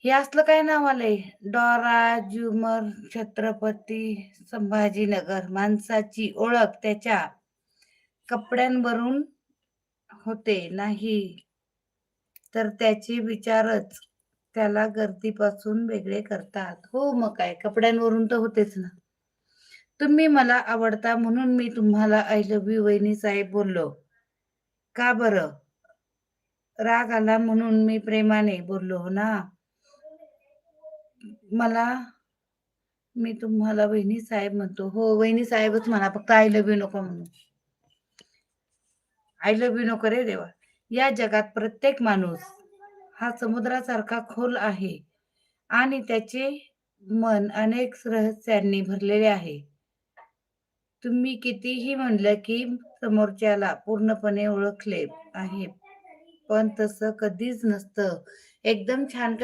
हे असलं काय नाव आलंय? डॉरा ज्युमर छत्रपती संभाजीनगर. माणसाची ओळख त्याच्या कपड्यांवरून होते नाही तर त्याचे विचारच त्याला गर्दीपासून वेगळे करतात. हो, मग काय कपड्यांवरून तर होतेच ना. तुम्ही मला आवडता म्हणून मी तुम्हाला आय लव्ह यू वहिनीसाहेब बोललो. का बरं? राग आला म्हणून मी प्रेमाने बोललो ना. मला मी तुम्हाला वहिनीसाहेब म्हणतो. हो, वहिनीसाहेबच म्हणा फक्त आय लव्ह यू नको म्हणू. आय लव्ह यू नको रे देवा. या जगात प्रत्येक माणूस हा समुद्रासारखा खोल आहे आणि त्याचे मन अनेक रहस्यांनी भरलेले आहे. तुम्ही कितीही म्हणलं की समोरच्याला पूर्णपणे ओळखले आहे, पण तसं कधीच नसतं. एकदम छान